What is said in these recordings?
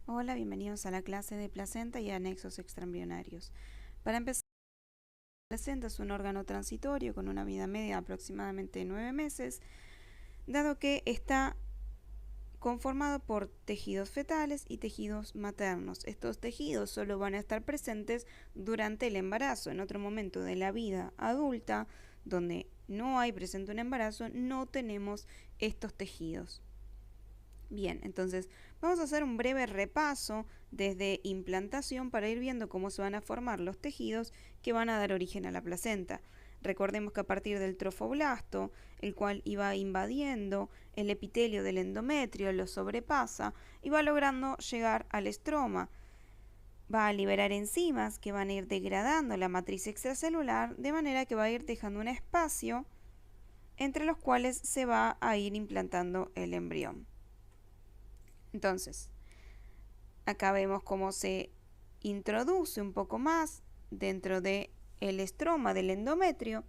Hola, bienvenidos a la clase de placenta y anexos extraembrionarios. Para empezar, la placenta es un órgano transitorio con una vida media de aproximadamente 9 meses, dado que está conformado por tejidos fetales y tejidos maternos. Estos tejidos solo van a estar presentes durante el embarazo. En otro momento de la vida adulta, donde no hay presente un embarazo, no tenemos estos tejidos. Bien, entonces vamos a hacer un breve repaso desde implantación para ir viendo cómo se van a formar los tejidos que van a dar origen a la placenta. Recordemos que a partir del trofoblasto, el cual iba invadiendo el epitelio del endometrio, lo sobrepasa y va logrando llegar al estroma. Va a liberar enzimas que van a ir degradando la matriz extracelular de manera que va a ir dejando un espacio entre los cuales se va a ir implantando el embrión. Entonces, acá vemos cómo se introduce un poco más dentro del estroma del endometrio.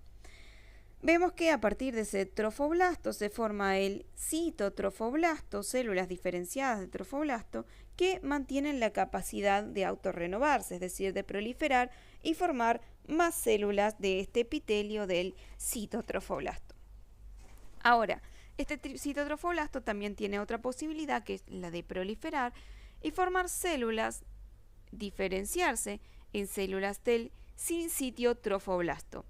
Vemos que a partir de ese trofoblasto se forma el citotrofoblasto, células diferenciadas de trofoblasto, que mantienen la capacidad de autorrenovarse, es decir, de proliferar y formar más células de este epitelio del citotrofoblasto. Ahora, este citotrofoblasto también tiene otra posibilidad, que es la de proliferar y formar células, diferenciarse en células del sincitiotrofoblasto.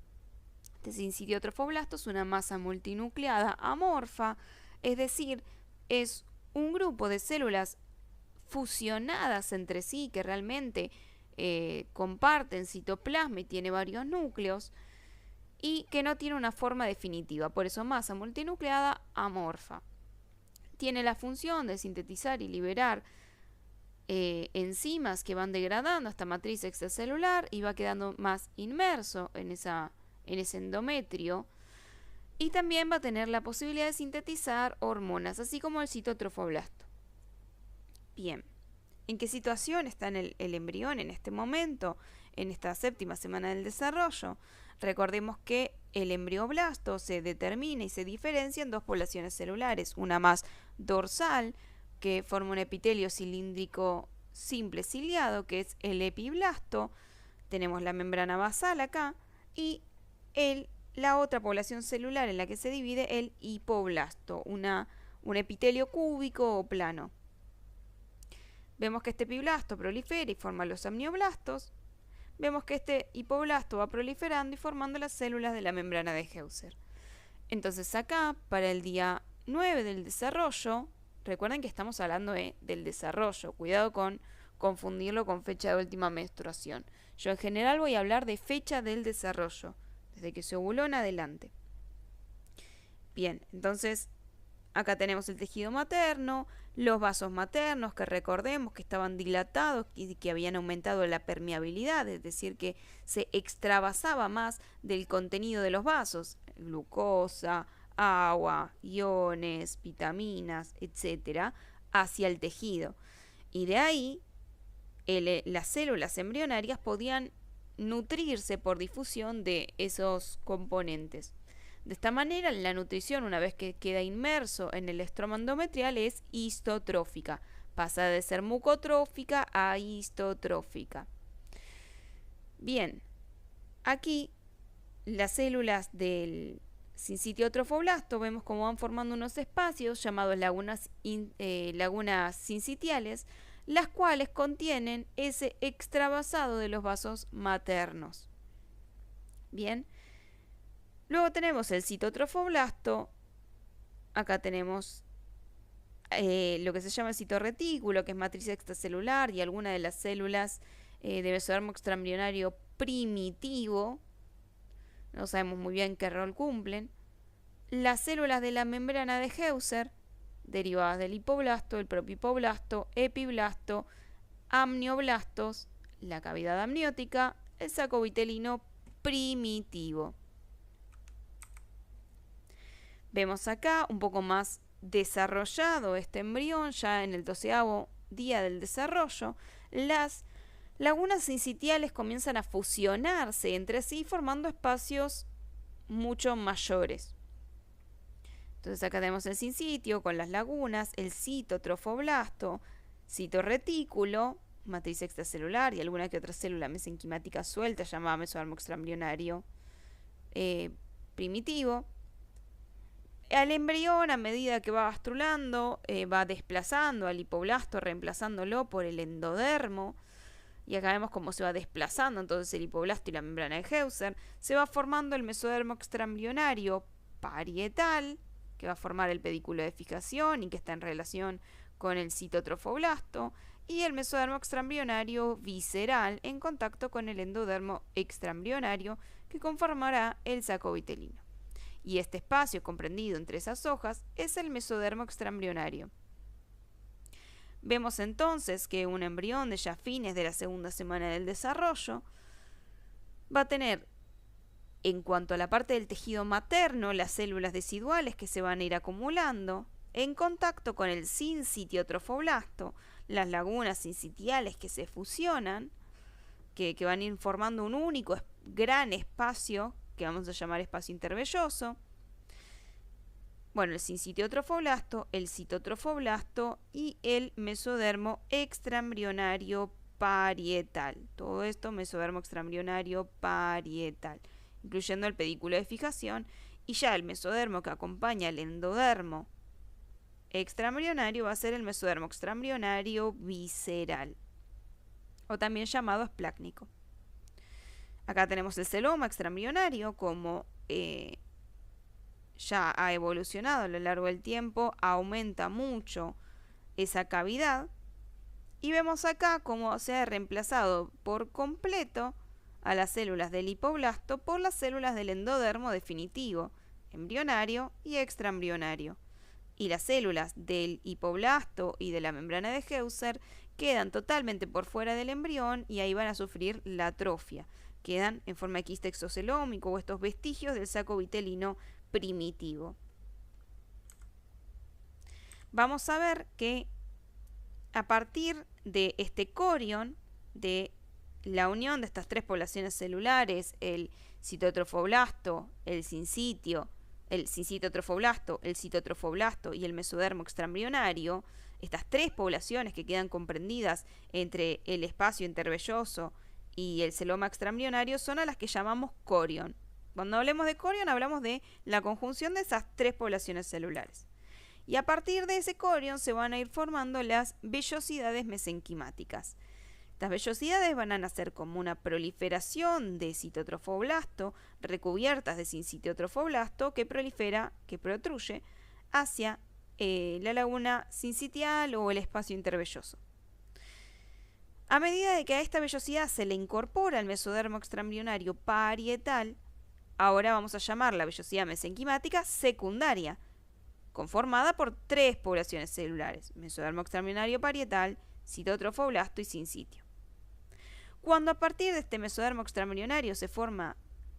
Este sincitiotrofoblasto es una masa multinucleada amorfa, es decir, es un grupo de células fusionadas entre sí que realmente comparten citoplasma y tiene varios núcleos, y que no tiene una forma definitiva, por eso masa multinucleada amorfa. Tiene la función de sintetizar y liberar enzimas que van degradando esta matriz extracelular y va quedando más inmerso en ese endometrio, y también va a tener la posibilidad de sintetizar hormonas, así como el citotrofoblasto. Bien, ¿en qué situación está el embrión en este momento, en esta séptima semana del desarrollo? Recordemos que el embrioblasto se determina y se diferencia en dos poblaciones celulares, una más dorsal, que forma un epitelio cilíndrico simple ciliado, que es el epiblasto, tenemos la membrana basal acá, y la otra población celular en la que se divide, el hipoblasto, un epitelio cúbico o plano. Vemos que este epiblasto prolifera y forma los amnioblastos. Vemos que este hipoblasto va proliferando y formando las células de la membrana de Heuser. Entonces acá, para el día 9 del desarrollo, recuerden que estamos hablando del desarrollo, cuidado con confundirlo con fecha de última menstruación. Yo en general voy a hablar de fecha del desarrollo, desde que se ovuló en adelante. Bien, entonces acá tenemos el tejido materno, los vasos maternos, que recordemos que estaban dilatados y que habían aumentado la permeabilidad, es decir, que se extravasaba más del contenido de los vasos, glucosa, agua, iones, vitaminas, etcétera, hacia el tejido. Y de ahí las células embrionarias podían nutrirse por difusión de esos componentes. De esta manera, la nutrición, una vez que queda inmerso en el estroma endometrial, es histotrófica. Pasa de ser mucotrófica a histotrófica. Bien, aquí las células del sincitiotrofoblasto vemos cómo van formando unos espacios llamados lagunas sincitiales, las cuales contienen ese extravasado de los vasos maternos. Bien, luego tenemos el citotrofoblasto. Acá tenemos lo que se llama el citorretículo, que es matriz extracelular, y alguna de las células de mesodermo extraembrionario primitivo. No sabemos muy bien qué rol cumplen. Las células de la membrana de Heuser, derivadas del hipoblasto, el propio hipoblasto, epiblasto, amnioblastos, la cavidad amniótica, el saco vitelino primitivo. Vemos acá un poco más desarrollado este embrión, ya en el 12º día del desarrollo. Las lagunas sincitiales comienzan a fusionarse entre sí, formando espacios mucho mayores. Entonces acá tenemos el sincitio con las lagunas, el citotrofoblasto, citorretículo, matriz extracelular y alguna que otra célula mesenquimática suelta llamada mesodermo extraembrionario primitivo. Al embrión, a medida que va gastrulando, va desplazando al hipoblasto, reemplazándolo por el endodermo. Y acá vemos cómo se va desplazando entonces el hipoblasto y la membrana de Heuser. Se va formando el mesodermo extraembrionario parietal, que va a formar el pedículo de fijación y que está en relación con el citotrofoblasto, y el mesodermo extraembrionario visceral en contacto con el endodermo extraembrionario que conformará el saco vitelino. Y este espacio comprendido entre esas hojas es el mesodermo extraembrionario. Vemos entonces que un embrión de ya fines de la segunda semana del desarrollo va a tener, en cuanto a la parte del tejido materno, las células deciduales que se van a ir acumulando en contacto con el sincitiotrofoblasto, las lagunas sincitiales que se fusionan, que van a ir formando un único gran espacio que vamos a llamar espacio intervelloso. Bueno, el sincitiotrofoblasto, el citotrofoblasto y el mesodermo extraembrionario parietal. Todo esto mesodermo extraembrionario parietal, incluyendo el pedículo de fijación, y ya el mesodermo que acompaña al endodermo extraembrionario va a ser el mesodermo extraembrionario visceral, o también llamado esplácnico. Acá tenemos el celoma extraembrionario, como ya ha evolucionado a lo largo del tiempo, aumenta mucho esa cavidad, y vemos acá cómo se ha reemplazado por completo a las células del hipoblasto por las células del endodermo definitivo, embrionario y extraembrionario. Y las células del hipoblasto y de la membrana de Heuser quedan totalmente por fuera del embrión y ahí van a sufrir la atrofia. Quedan en forma de quiste exocelómico o estos vestigios del saco vitelino primitivo. Vamos a ver que a partir de este corion, de la unión de estas tres poblaciones celulares, el citotrofoblasto, el sincitiotrofoblasto, el citotrofoblasto y el mesodermo extraembrionario, estas tres poblaciones que quedan comprendidas entre el espacio intervelloso y el celoma extraembrionario son a las que llamamos corion. Cuando hablemos de corion hablamos de la conjunción de esas tres poblaciones celulares. Y a partir de ese corion se van a ir formando las vellosidades mesenquimáticas. Estas vellosidades van a nacer como una proliferación de citotrofoblasto recubiertas de sincitiotrofoblasto que prolifera, que protruye hacia la laguna sincitial o el espacio intervelloso. A medida de que a esta vellosidad se le incorpora el mesodermo extraembrionario parietal, ahora vamos a llamar la vellosidad mesenquimática secundaria, conformada por tres poblaciones celulares: mesodermo extraembrionario parietal, citotrofoblasto y sincitio. Cuando a partir de este mesodermo extraembrionario se forma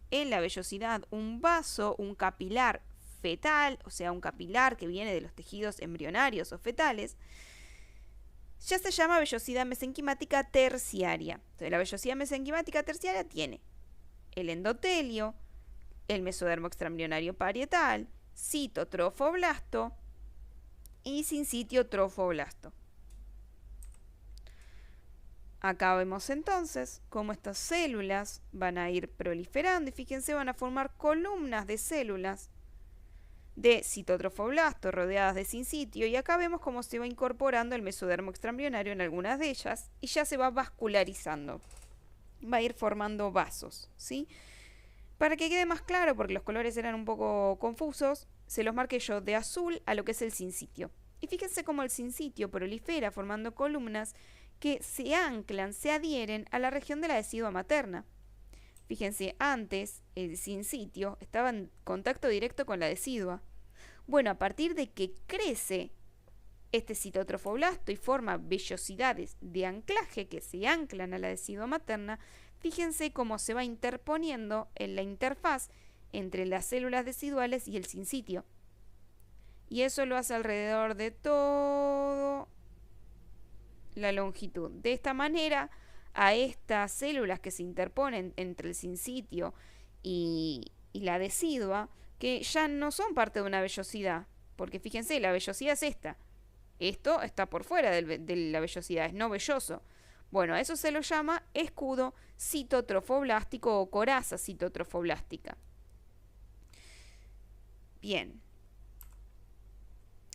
en la vellosidad un vaso, un capilar fetal, o sea, un capilar que viene de los tejidos embrionarios o fetales, ya se llama vellosidad mesenquimática terciaria. Entonces, la vellosidad mesenquimática terciaria tiene el endotelio, el mesodermo extraembrionario parietal, citotrofoblasto y sincitiotrofoblasto. Acá vemos entonces cómo estas células van a ir proliferando y fíjense, van a formar columnas de células de citotrofoblasto rodeadas de sincitio, y acá vemos cómo se va incorporando el mesodermo extraembrionario en algunas de ellas y ya se va vascularizando, va a ir formando vasos, ¿sí? Para que quede más claro, porque los colores eran un poco confusos, se los marqué yo de azul a lo que es el sincitio. Y fíjense cómo el sincitio prolifera formando columnas que se anclan, se adhieren a la región de la decidua materna. Fíjense, antes el sincitio estaba en contacto directo con la decidua. Bueno, a partir de que crece este citotrofoblasto y forma vellosidades de anclaje que se anclan a la decidua materna, fíjense cómo se va interponiendo en la interfaz entre las células deciduales y el sincitio. Y eso lo hace alrededor de toda la longitud. De esta manera, a estas células que se interponen entre el sincitio y la decidua, que ya no son parte de una vellosidad, porque fíjense, la vellosidad es esta. Esto está por fuera de la vellosidad, es no velloso. Bueno, a eso se lo llama escudo citotrofoblástico o coraza citotrofoblástica. Bien.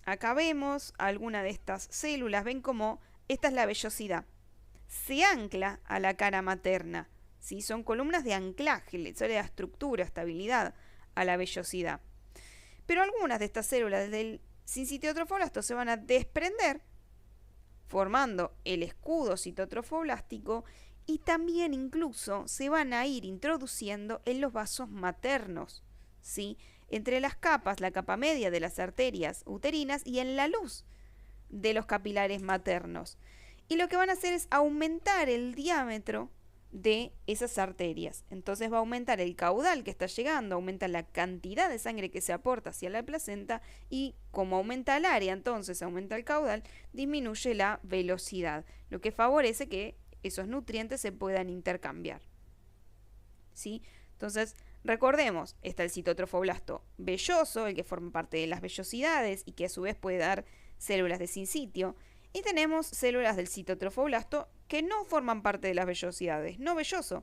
Acá vemos alguna de estas células. Ven cómo esta es la vellosidad. Se ancla a la cara materna. ¿Sí? Son columnas de anclaje, le da estructura, estabilidad a la vellosidad. Pero algunas de estas células del sincitiotrofoblasto se van a desprender, formando el escudo citotrofoblástico, y también incluso se van a ir introduciendo en los vasos maternos, ¿sí? Entre las capas, la capa media de las arterias uterinas y en la luz de los capilares maternos. Y lo que van a hacer es aumentar el diámetro de esas arterias. Entonces va a aumentar el caudal que está llegando, aumenta la cantidad de sangre que se aporta hacia la placenta y como aumenta el área, entonces aumenta el caudal, disminuye la velocidad, lo que favorece que esos nutrientes se puedan intercambiar. ¿Sí? Entonces, recordemos, está el citotrofoblasto velloso, el que forma parte de las vellosidades y que a su vez puede dar células de sincitio. Y tenemos células del citotrofoblasto que no forman parte de las vellosidades, no velloso,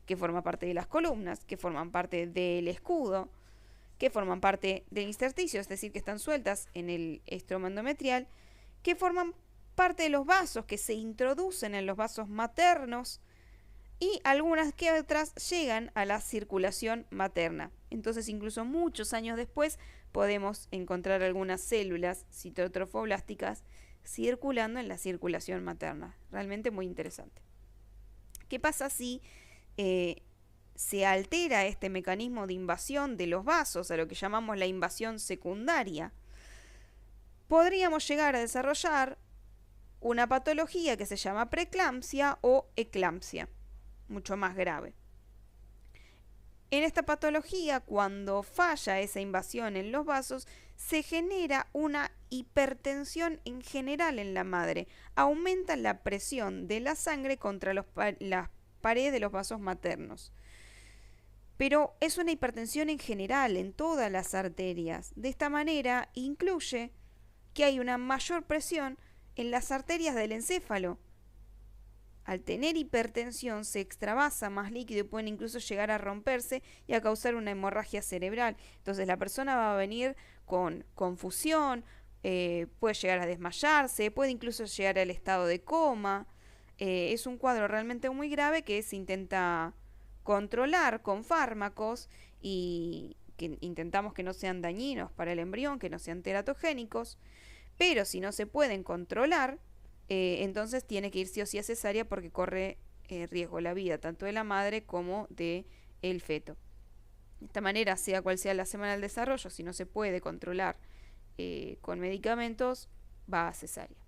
que forman parte de las columnas, que forman parte del escudo, que forman parte del intersticio, es decir, que están sueltas en el estroma endometrial, que forman parte de los vasos, que se introducen en los vasos maternos, y algunas que otras llegan a la circulación materna. Entonces, incluso muchos años después, podemos encontrar algunas células citotrofoblásticas circulando en la circulación materna. Realmente muy interesante. ¿Qué pasa si se altera este mecanismo de invasión de los vasos, a lo que llamamos la invasión secundaria? Podríamos llegar a desarrollar una patología que se llama preeclampsia o eclampsia, mucho más grave. En esta patología, cuando falla esa invasión en los vasos, se genera una hipertensión en general en la madre. Aumenta la presión de la sangre contra las paredes de los vasos maternos. Pero es una hipertensión en general, en todas las arterias. De esta manera, incluye que hay una mayor presión en las arterias del encéfalo. Al tener hipertensión se extravasa más líquido y pueden incluso llegar a romperse y a causar una hemorragia cerebral. Entonces la persona va a venir con confusión, puede llegar a desmayarse, puede incluso llegar al estado de coma. Es un cuadro realmente muy grave que se intenta controlar con fármacos y que intentamos que no sean dañinos para el embrión, que no sean teratogénicos, pero si no se pueden controlar, entonces tiene que ir sí o sí a cesárea porque corre riesgo la vida tanto de la madre como del feto. De esta manera, sea cual sea la semana del desarrollo, si no se puede controlar con medicamentos, va a cesárea.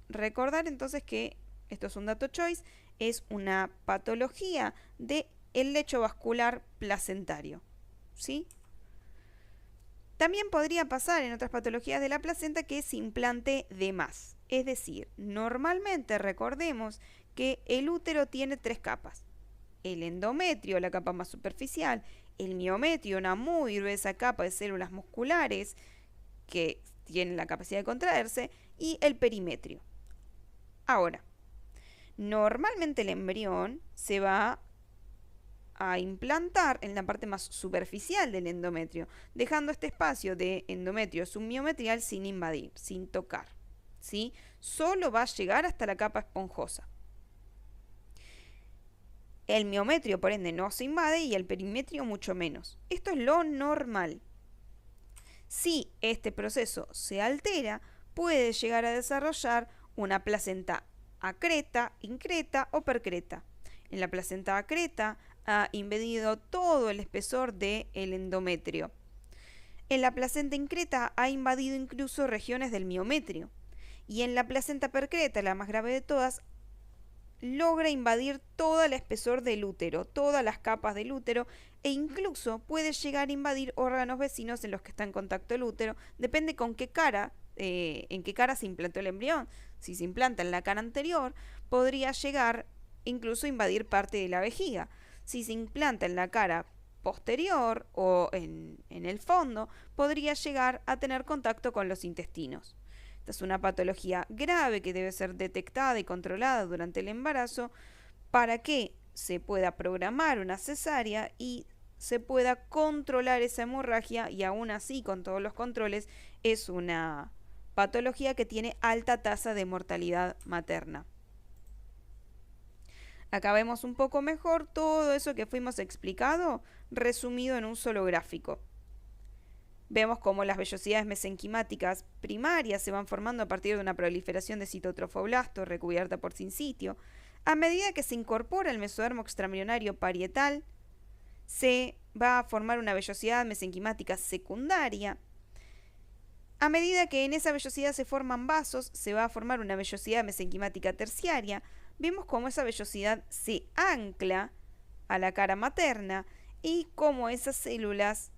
Recordar entonces que, esto es un dato choice, es una patología del lecho vascular placentario, ¿sí? También podría pasar en otras patologías de la placenta que se implante de más. Es decir, normalmente recordemos que el útero tiene 3 capas. El endometrio, la capa más superficial, el miometrio, una muy gruesa capa de células musculares que tienen la capacidad de contraerse, y el perimetrio. Ahora, normalmente el embrión se va a implantar en la parte más superficial del endometrio, dejando este espacio de endometrio submiometrial sin invadir, sin tocar, ¿sí? Solo va a llegar hasta la capa esponjosa. El miometrio, por ende, no se invade y el perimetrio mucho menos. Esto es lo normal. Si este proceso se altera, puede llegar a desarrollar una placenta acreta, increta o percreta. En la placenta acreta ha invadido todo el espesor del endometrio. En la placenta increta ha invadido incluso regiones del miometrio. Y en la placenta percreta, la más grave de todas, logra invadir todo el espesor del útero, todas las capas del útero, e incluso puede llegar a invadir órganos vecinos en los que está en contacto el útero. Depende con qué cara, en qué cara se implantó el embrión. Si se implanta en la cara anterior, podría llegar incluso a invadir parte de la vejiga. Si se implanta en la cara posterior o en el fondo podría llegar a tener contacto con los intestinos. Esta es una patología grave que debe ser detectada y controlada durante el embarazo para que se pueda programar una cesárea y se pueda controlar esa hemorragia, y aún así con todos los controles es una patología que tiene alta tasa de mortalidad materna. Acá vemos un poco mejor todo eso que fuimos explicado resumido en un solo gráfico. Vemos cómo las vellosidades mesenquimáticas primarias se van formando a partir de una proliferación de citotrofoblastos recubierta por sincitio. A medida que se incorpora el mesodermo extraembrionario parietal, se va a formar una vellosidad mesenquimática secundaria. A medida que en esa vellosidad se forman vasos, se va a formar una vellosidad mesenquimática terciaria. Vemos cómo esa vellosidad se ancla a la cara materna y cómo esas células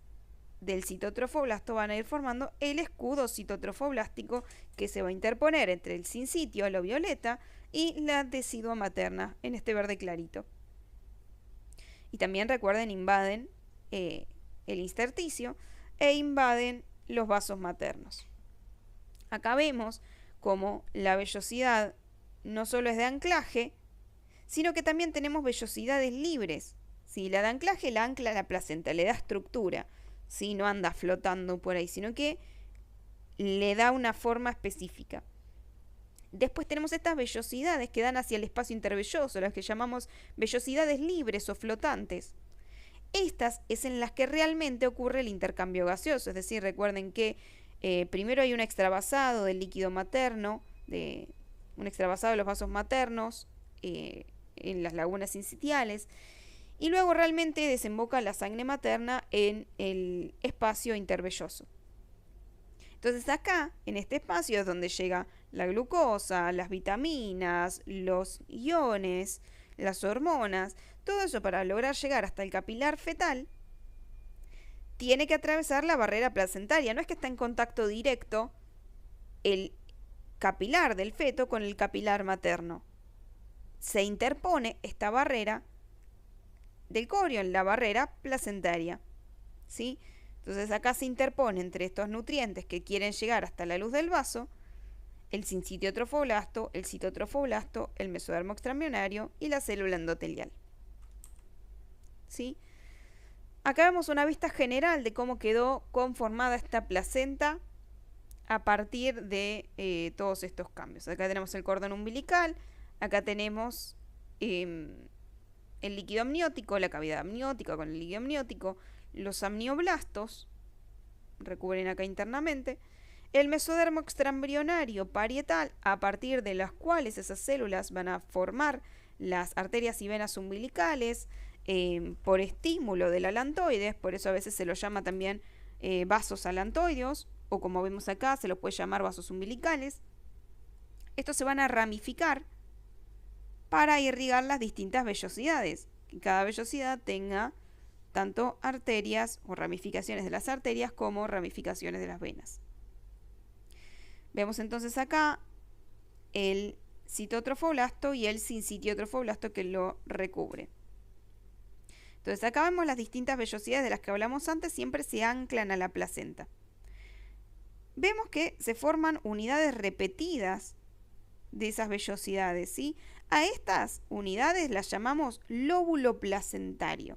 del citotrofoblasto van a ir formando el escudo citotrofoblástico que se va a interponer entre el sincitio, lo violeta, y la decidua materna, en este verde clarito. Y también recuerden, invaden el intersticio e invaden los vasos maternos. Acá vemos cómo la vellosidad no solo es de anclaje, sino que también tenemos vellosidades libres. ¿Sí? La de anclaje la ancla a la placenta, le da estructura, ¿sí? No anda flotando por ahí, sino que le da una forma específica. Después tenemos estas vellosidades que dan hacia el espacio intervelloso, las que llamamos vellosidades libres o flotantes. Estas es en las que realmente ocurre el intercambio gaseoso, es decir, recuerden que primero hay un extravasado del líquido materno, un extravasado de los vasos maternos en las lagunas sincitiales, y luego realmente desemboca la sangre materna en el espacio intervelloso. Entonces acá, en este espacio, es donde llega la glucosa, las vitaminas, los iones, las hormonas, todo eso para lograr llegar hasta el capilar fetal, tiene que atravesar la barrera placentaria. No es que está en contacto directo el capilar del feto con el capilar materno. Se interpone esta barrera del corión, la barrera placentaria, ¿sí? Entonces acá se interpone entre estos nutrientes que quieren llegar hasta la luz del vaso el sincitiotrofoblasto, el citotrofoblasto, el mesodermo extraembrionario y la célula endotelial. ¿Sí? Acá vemos una vista general de cómo quedó conformada esta placenta a partir de todos estos cambios. Acá tenemos el cordón umbilical, acá tenemos el líquido amniótico, la cavidad amniótica con el líquido amniótico, los amnioblastos, recubren acá internamente, el mesodermo extraembrionario parietal, a partir de las cuales esas células van a formar las arterias y venas umbilicales por estímulo del alantoides, por eso a veces se los llama también vasos alantoideos, o como vemos acá, se los puede llamar vasos umbilicales. Estos se van a ramificar para irrigar las distintas vellosidades, que cada vellosidad tenga tanto arterias o ramificaciones de las arterias como ramificaciones de las venas. Vemos entonces acá el citotrofoblasto y el sincitiotrofoblasto que lo recubre. Entonces acá vemos las distintas vellosidades de las que hablamos antes, siempre se anclan a la placenta. Vemos que se forman unidades repetidas de esas vellosidades, ¿sí? A estas unidades las llamamos lóbulo placentario.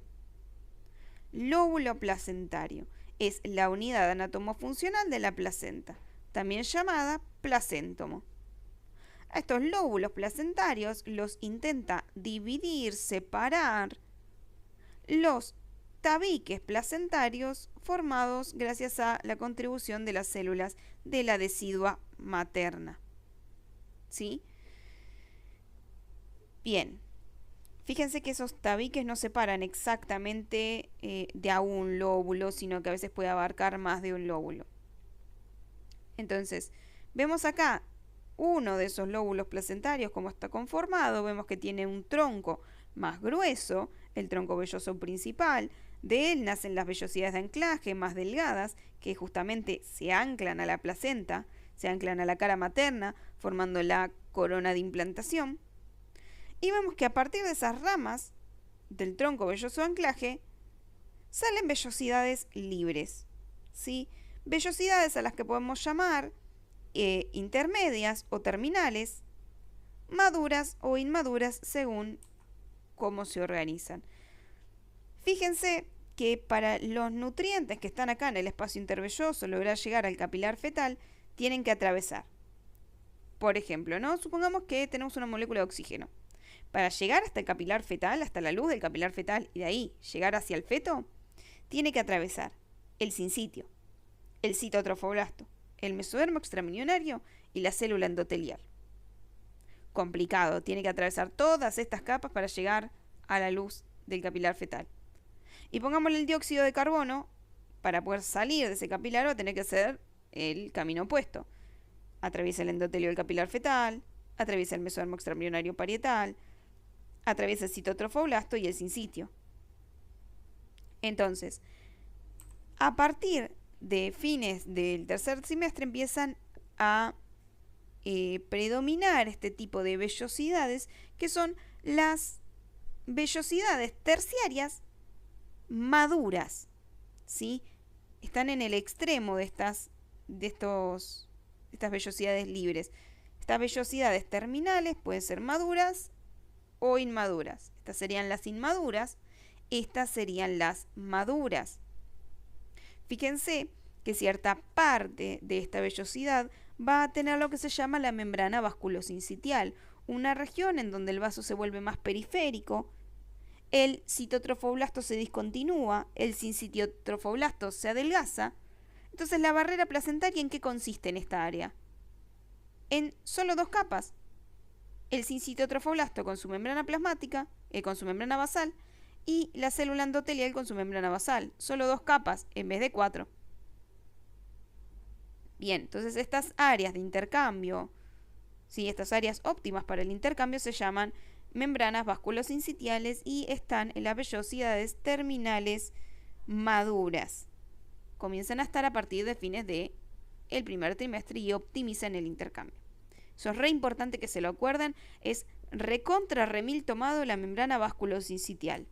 Lóbulo placentario es la unidad anatomofuncional de la placenta, también llamada placéntomo. A estos lóbulos placentarios los intenta dividir, separar los tabiques placentarios formados gracias a la contribución de las células de la decidua materna. ¿Sí? Bien, fíjense que esos tabiques no separan exactamente de a un lóbulo, sino que a veces puede abarcar más de un lóbulo. Entonces, vemos acá uno de esos lóbulos placentarios, cómo está conformado. Vemos que tiene un tronco más grueso, el tronco velloso principal. De él nacen las vellosidades de anclaje más delgadas, que justamente se anclan a la placenta, se anclan a la cara materna, formando la corona de implantación. Y vemos que a partir de esas ramas del tronco velloso de anclaje, salen vellosidades libres, ¿sí? Vellosidades a las que podemos llamar intermedias o terminales, maduras o inmaduras según cómo se organizan. Fíjense que para los nutrientes que están acá en el espacio intervelloso lograr llegar al capilar fetal, tienen que atravesar. Por ejemplo, ¿no? Supongamos que tenemos una molécula de oxígeno. Para llegar hasta el capilar fetal, hasta la luz del capilar fetal y de ahí llegar hacia el feto, tiene que atravesar el sincitio, el citotrofoblasto, el mesodermo extraembrionario y la célula endotelial. Complicado, tiene que atravesar todas estas capas para llegar a la luz del capilar fetal. Y pongámosle el dióxido de carbono, para poder salir de ese capilar va a tener que hacer el camino opuesto. Atraviesa el endotelio del capilar fetal, atraviesa el mesodermo extraembrionario parietal, atraviesa el citotrofoblasto y el sincitio. Entonces, a partir de fines del tercer trimestre empiezan a predominar este tipo de vellosidades, que son las vellosidades terciarias maduras, ¿sí? Están en el extremo de estas vellosidades libres. Estas vellosidades terminales pueden ser maduras o inmaduras. Estas serían las inmaduras, estas serían las maduras. Fíjense que cierta parte de esta vellosidad va a tener lo que se llama la membrana vasculosincitial, una región en donde el vaso se vuelve más periférico, el citotrofoblasto se discontinúa, el sincitiotrofoblasto se adelgaza. Entonces, la barrera placentaria, ¿en qué consiste en esta área? En solo dos capas. El sincitiotrofoblasto con su membrana plasmática, con su membrana basal, y la célula endotelial con su membrana basal. Solo dos capas en vez de 4. Bien, entonces estas áreas de intercambio, ¿sí? Estas áreas óptimas para el intercambio se llaman membranas vasculosincitiales y están en las vellosidades terminales maduras. Comienzan a estar a partir de fines del primer trimestre y optimizan el intercambio. Eso es re importante que se lo acuerden, es recontra remil tomado la membrana vasculosincitial.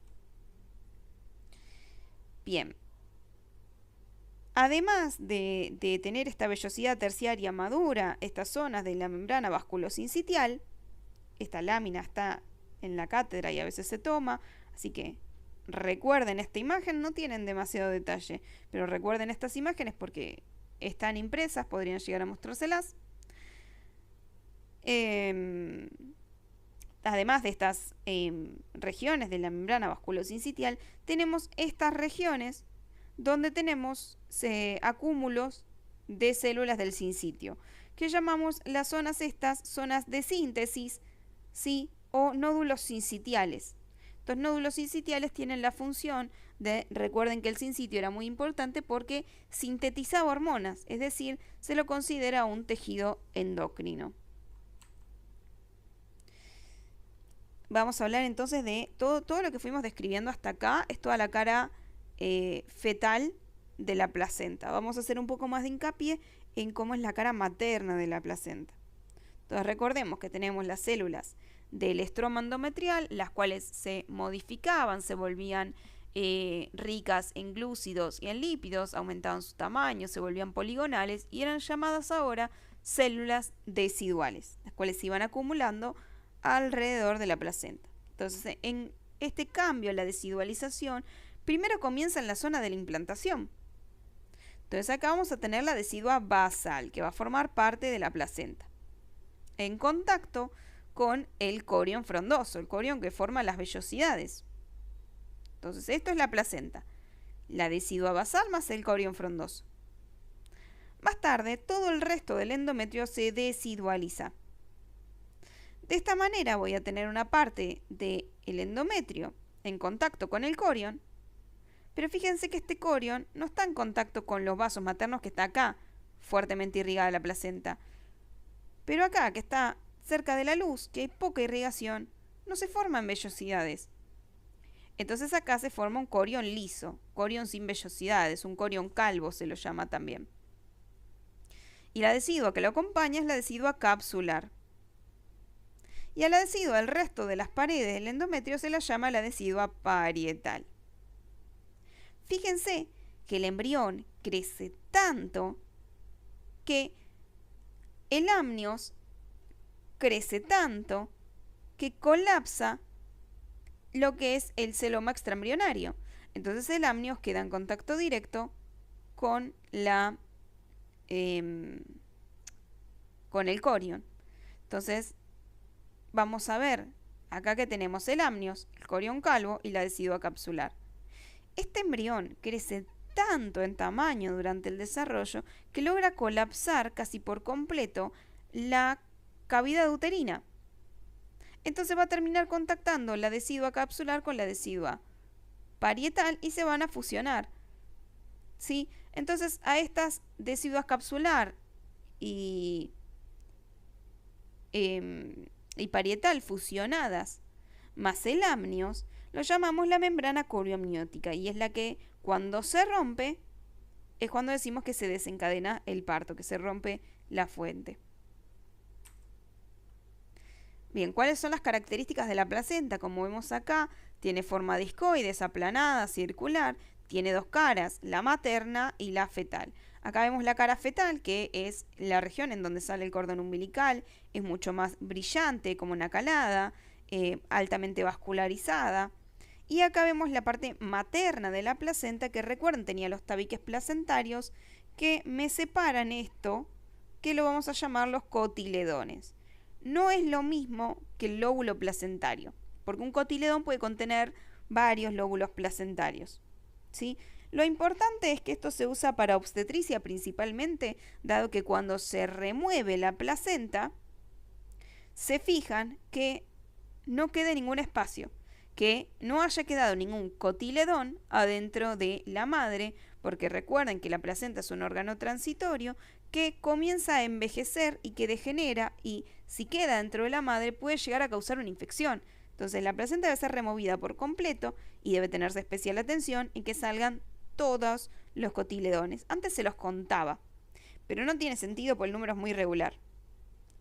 Bien. Además de tener esta vellosidad terciaria madura, estas zonas de la membrana vasculosincitial, esta lámina está en la cátedra y a veces se toma, así que recuerden esta imagen, no tienen demasiado detalle, pero recuerden estas imágenes porque están impresas, podrían llegar a mostrárselas. Además de estas regiones de la membrana vasculosincitial, tenemos estas regiones donde tenemos acúmulos de células del sincitio, que llamamos las zonas zonas de síntesis, ¿sí? O nódulos sincitiales. Estos nódulos sincitiales tienen la función de, recuerden que el sincitio era muy importante porque sintetizaba hormonas, es decir, se lo considera un tejido endocrino. Vamos a hablar entonces de todo lo que fuimos describiendo hasta acá, es toda la cara fetal de la placenta. Vamos a hacer un poco más de hincapié en cómo es la cara materna de la placenta. Entonces recordemos que tenemos las células del estroma endometrial, las cuales se modificaban, se volvían ricas en glúcidos y en lípidos, aumentaban su tamaño, se volvían poligonales y eran llamadas ahora células deciduales, las cuales se iban acumulando alrededor de la placenta. Entonces, en este cambio, la decidualización, primero comienza en la zona de la implantación. Entonces acá vamos a tener la decidua basal, que va a formar parte de la placenta, en contacto con el corión frondoso, el corión que forma las vellosidades. Entonces esto es la placenta, la decidua basal más el corión frondoso. Más tarde, todo el resto del endometrio se decidualiza. De esta manera voy a tener una parte del endometrio en contacto con el corión, pero fíjense que este corión no está en contacto con los vasos maternos que está acá, fuertemente irrigada la placenta. Pero acá, que está cerca de la luz, que hay poca irrigación, no se forman vellosidades. Entonces acá se forma un corión liso, corión sin vellosidades, un corión calvo se lo llama también. Y la decidua que lo acompaña es la decidua capsular. Y a la decidua, el resto de las paredes del endometrio se la llama la decidua parietal. Fíjense que el embrión crece tanto que el amnios crece tanto que colapsa lo que es el celoma extraembrionario. Entonces el amnios queda en contacto directo con con el corion. Entonces vamos a ver acá que tenemos el amnios, el corion calvo y la decidua capsular. Este embrión crece tanto en tamaño durante el desarrollo que logra colapsar casi por completo la cavidad uterina. Entonces va a terminar contactando la decidua capsular con la decidua parietal y se van a fusionar. ¿Sí? Entonces a estas deciduas capsular y parietal fusionadas más el amnios, lo llamamos la membrana corioamniótica y es la que cuando se rompe es cuando decimos que se desencadena el parto, que se rompe la fuente. Bien, ¿cuáles son las características de la placenta? Como vemos acá, tiene forma discoide, es aplanada, circular, tiene dos caras, la materna y la fetal. Acá vemos la cara fetal, que es la región en donde sale el cordón umbilical, es mucho más brillante, como una calada, altamente vascularizada. Y acá vemos la parte materna de la placenta, que recuerden, tenía los tabiques placentarios, que me separan esto, que lo vamos a llamar los cotiledones. No es lo mismo que el lóbulo placentario, porque un cotiledón puede contener varios lóbulos placentarios, ¿sí? Lo importante es que esto se usa para obstetricia principalmente, dado que cuando se remueve la placenta, se fijan que no quede ningún espacio, que no haya quedado ningún cotiledón adentro de la madre, porque recuerden que la placenta es un órgano transitorio que comienza a envejecer y que degenera, y si queda dentro de la madre puede llegar a causar una infección. Entonces la placenta debe ser removida por completo y debe tenerse especial atención en que salgan todos los cotiledones. Antes se los contaba, pero no tiene sentido porque el número es muy irregular.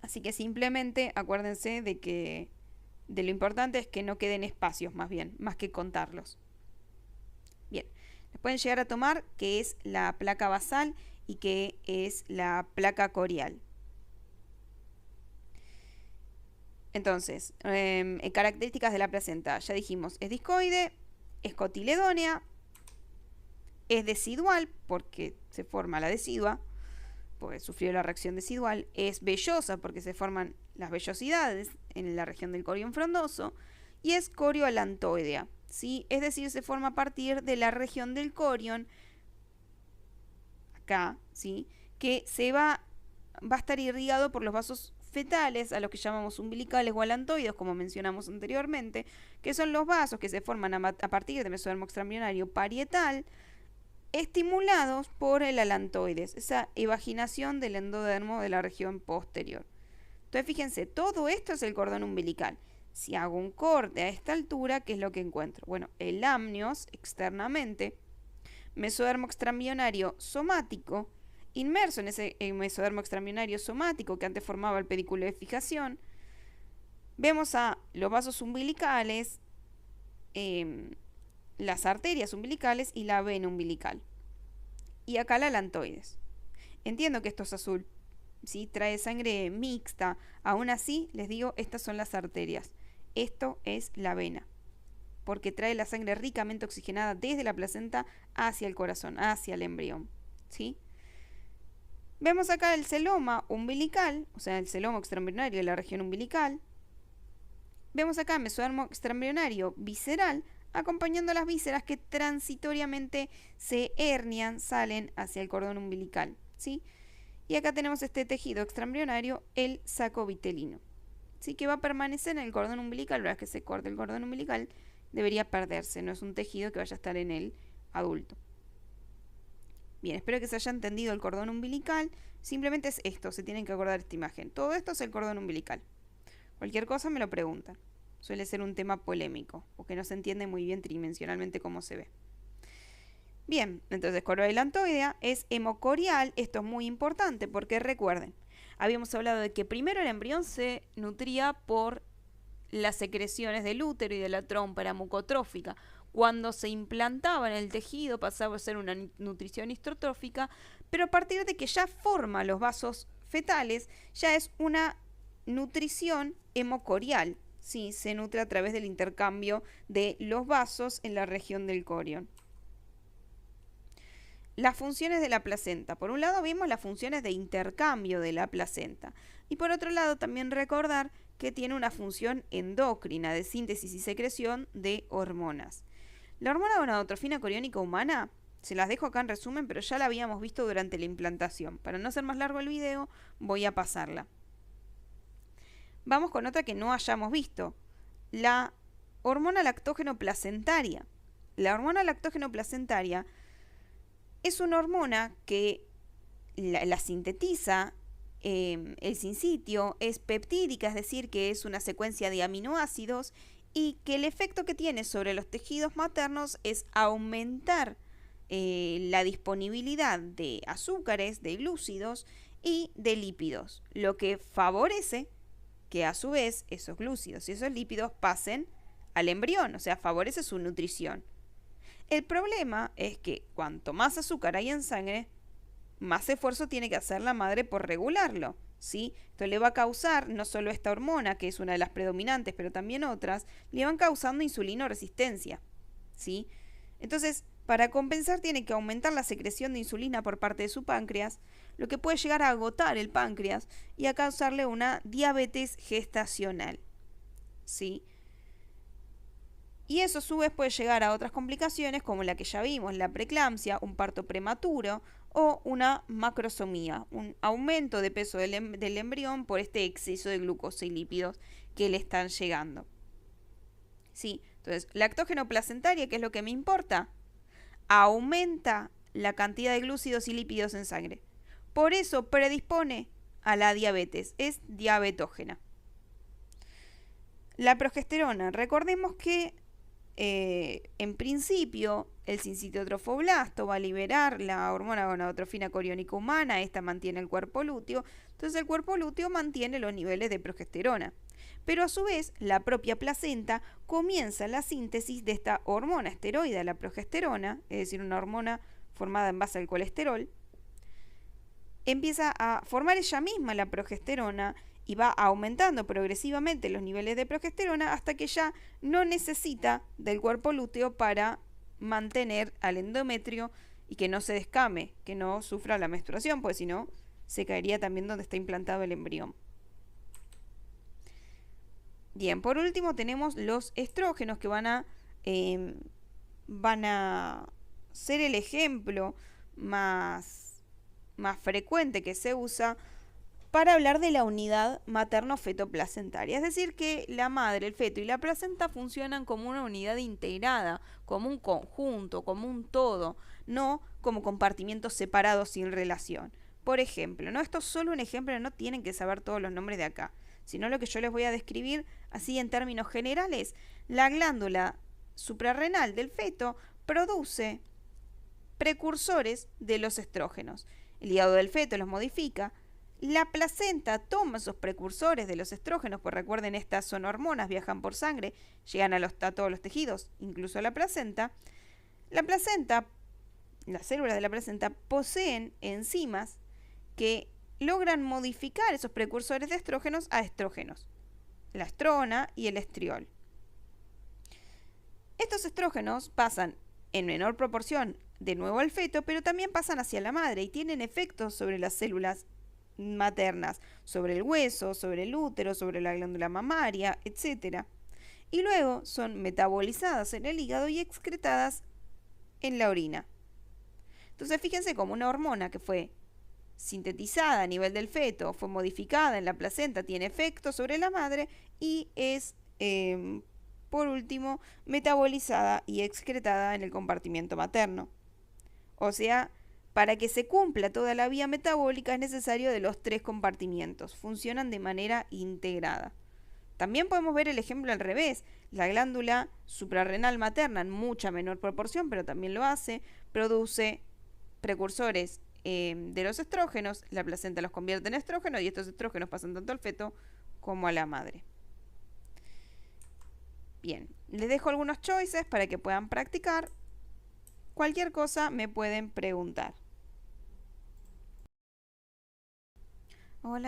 Así que simplemente acuérdense de lo importante es que no queden espacios más bien, más que contarlos. Bien, les pueden llegar a tomar que es la placa basal y que es la placa corial. Entonces, características de la placenta. Ya dijimos, es discoide, es cotiledónea, es decidual porque se forma la decidua, porque sufrió la reacción decidual, es vellosa porque se forman las vellosidades en la región del corion frondoso, y es corioalantoidea, ¿sí? Es decir, se forma a partir de la región del corion, acá, ¿sí? Que va a estar irrigado por los vasos fetales, a los que llamamos umbilicales o alantoides, como mencionamos anteriormente, que son los vasos que se forman a partir del mesodermo extraembrionario parietal, estimulados por el alantoides, esa evaginación del endodermo de la región posterior. Entonces fíjense, todo esto es el cordón umbilical. Si hago un corte a esta altura, ¿qué es lo que encuentro? Bueno, el amnios externamente, mesodermo extraembrionario somático, inmerso en ese mesodermo extraembrionario somático que antes formaba el pedículo de fijación. Vemos a los vasos umbilicales, las arterias umbilicales y la vena umbilical. Y acá la alantoides. Entiendo que esto es azul, ¿sí? Trae sangre mixta. Aún así, les digo, estas son las arterias. Esto es la vena, porque trae la sangre ricamente oxigenada desde la placenta hacia el corazón, hacia el embrión, ¿sí? Vemos acá el celoma umbilical, o sea, el celoma extraembrionario de la región umbilical. Vemos acá el mesodermo extraembrionario visceral, acompañando las vísceras que transitoriamente se hernian, salen hacia el cordón umbilical, ¿sí? Y acá tenemos este tejido extraembrionario, el saco vitelino, ¿sí? Que va a permanecer en el cordón umbilical. Una vez que se corte el cordón umbilical, debería perderse, no es un tejido que vaya a estar en el adulto. Bien, espero que se haya entendido el cordón umbilical. Simplemente es esto, se tienen que acordar esta imagen. Todo esto es el cordón umbilical. Cualquier cosa me lo preguntan. Suele ser un tema polémico, porque no se entiende muy bien tridimensionalmente cómo se ve. Bien, entonces corioalantoidea es hemocorial. Esto es muy importante porque recuerden, habíamos hablado de que primero el embrión se nutría por las secreciones del útero y de la trompa, era mucotrófica. cuando se implantaba en el tejido pasaba a ser una nutrición histrotrófica, pero a partir de que ya forma los vasos fetales, ya es una nutrición hemocorial, ¿sí? Se nutre a través del intercambio de los vasos en la región del corión. Las funciones de la placenta. Por un lado vimos las funciones de intercambio de la placenta y por otro lado también recordar que tiene una función endocrina de síntesis y secreción de hormonas. La hormona gonadotrofina coriónica humana, se las dejo acá en resumen, pero ya la habíamos visto durante la implantación. Para no hacer más largo el video, voy a pasarla. Vamos con otra que no hayamos visto. La hormona lactógeno placentaria. La hormona lactógeno placentaria es una hormona que la sintetiza el sincitio, es peptídica, es decir, que es una secuencia de aminoácidos y que el efecto que tiene sobre los tejidos maternos es aumentar la disponibilidad de azúcares, de glúcidos y de lípidos, lo que favorece que a su vez esos glúcidos y esos lípidos pasen al embrión, o sea, favorece su nutrición. El problema es que cuanto más azúcar hay en sangre, más esfuerzo tiene que hacer la madre por regularlo, ¿sí? Esto le va a causar, no solo esta hormona, que es una de las predominantes, pero también otras, le van causando insulinoresistencia, ¿sí? Entonces, para compensar tiene que aumentar la secreción de insulina por parte de su páncreas, lo que puede llegar a agotar el páncreas y a causarle una diabetes gestacional, ¿sí? Y eso a su vez puede llegar a otras complicaciones como la que ya vimos, la preeclampsia, un parto prematuro o una macrosomía, un aumento de peso del embrión por este exceso de glucosa y lípidos que le están llegando. Sí, entonces, lactógeno placentaria, ¿qué es lo que me importa? Aumenta la cantidad de glúcidos y lípidos en sangre. Por eso predispone a la diabetes, es diabetógena. La progesterona, recordemos que en principio el sincitiotrofoblasto va a liberar la hormona gonadotrofina coriónica humana, esta mantiene el cuerpo lúteo, entonces el cuerpo lúteo mantiene los niveles de progesterona. Pero a su vez, la propia placenta comienza la síntesis de esta hormona esteroide, la progesterona, es decir, una hormona formada en base al colesterol, empieza a formar ella misma la progesterona y va aumentando progresivamente los niveles de progesterona hasta que ya no necesita del cuerpo lúteo para mantener al endometrio y que no se descame, que no sufra la menstruación, pues si no, se caería también donde está implantado el embrión. Bien, por último tenemos los estrógenos que van a ser el ejemplo más frecuente que se usa para hablar de la unidad materno-feto-placentaria. Es decir, que la madre, el feto y la placenta funcionan como una unidad integrada, como un conjunto, como un todo, no como compartimientos separados sin relación. Por ejemplo, ¿no? Esto es solo un ejemplo, no tienen que saber todos los nombres de acá, sino lo que yo les voy a describir así en términos generales. La glándula suprarrenal del feto produce precursores de los estrógenos. El hígado del feto los modifica. La placenta toma esos precursores de los estrógenos, pues recuerden, estas son hormonas, viajan por sangre, llegan a todos los tejidos, incluso a la placenta. Las células de la placenta poseen enzimas que logran modificar esos precursores de estrógenos a estrógenos, la estrona y el estriol. Estos estrógenos pasan en menor proporción de nuevo al feto, pero también pasan hacia la madre y tienen efectos sobre las células maternas, sobre el hueso, sobre el útero, sobre la glándula mamaria, etc. Y luego son metabolizadas en el hígado y excretadas en la orina. Entonces fíjense cómo una hormona que fue sintetizada a nivel del feto, fue modificada en la placenta, tiene efectos sobre la madre y es, por último, metabolizada y excretada en el compartimiento materno. O sea, para que se cumpla toda la vía metabólica es necesario de los tres compartimientos, funcionan de manera integrada. También podemos ver el ejemplo al revés, la glándula suprarrenal materna en mucha menor proporción, pero también lo hace, produce precursores de los estrógenos, la placenta los convierte en estrógenos y estos estrógenos pasan tanto al feto como a la madre. Bien, les dejo algunos choices para que puedan practicar. Cualquier cosa me pueden preguntar.